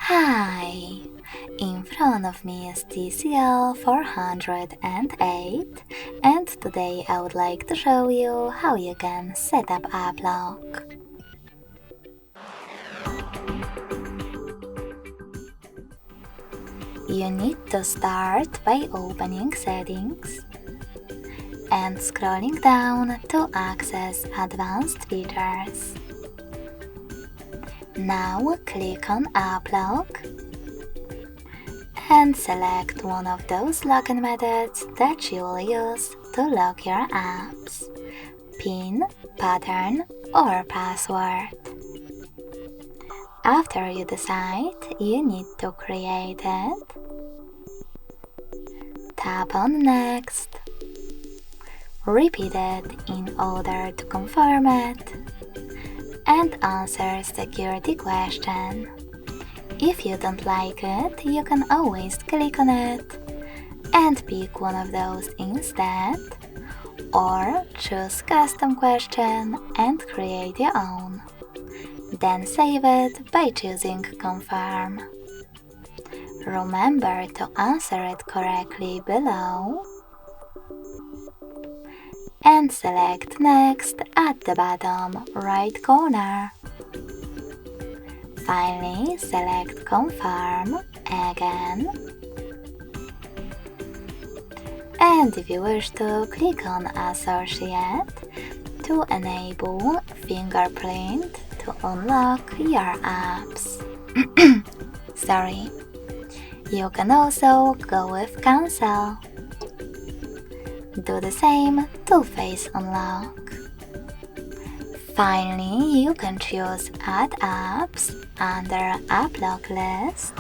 Hi! In front of me is TCL 408, and today I would like to show you how you can set up app lock. You need to start by opening Settings and scrolling down to access Advanced Features. Now click on App Lock and select one of those login methods that you will use to lock your apps: PIN, pattern, or password. After you decide you need to create it, tap on Next. Repeat it in order to confirm it, and answer security question. If you don't like it, you can always click on it and pick one of those instead, or choose custom question and create your own. Then save it by choosing confirm. Remember to answer it correctly below and select Next at the bottom right corner. Finally, select Confirm again. And if you wish to, click on Associate to enable fingerprint to unlock your apps. Sorry. You can also go with Cancel. Do the same to face unlock. Finally, you can choose Add Apps under App Lock List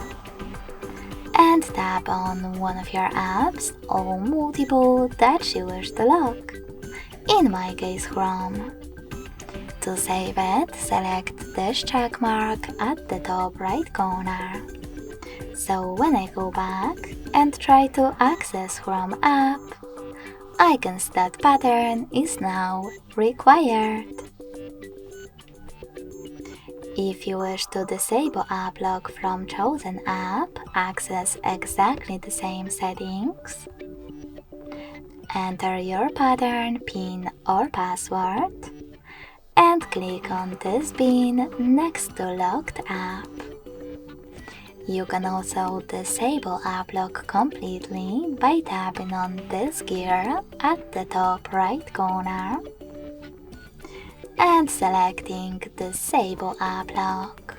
and tap on one of your apps or multiple that you wish to lock, in my case Chrome. To save it, select this check mark at the top right corner. So when I go back and try to access Chrome app, I can see that pattern is now required. If you wish to disable app lock from chosen app, access exactly the same settings. Enter your pattern, PIN or password, and click on this bin next to locked app. You can also disable app lock completely by tapping on this gear at the top right corner and selecting Disable App Lock.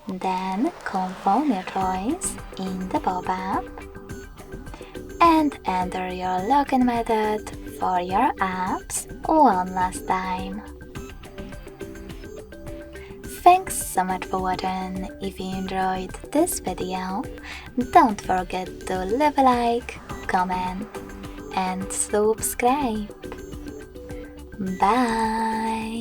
Then confirm your choice in the pop-up and enter your login method for your apps one last time. Thanks so much for watching. If you enjoyed this video, don't forget to leave a like, comment and subscribe. Bye!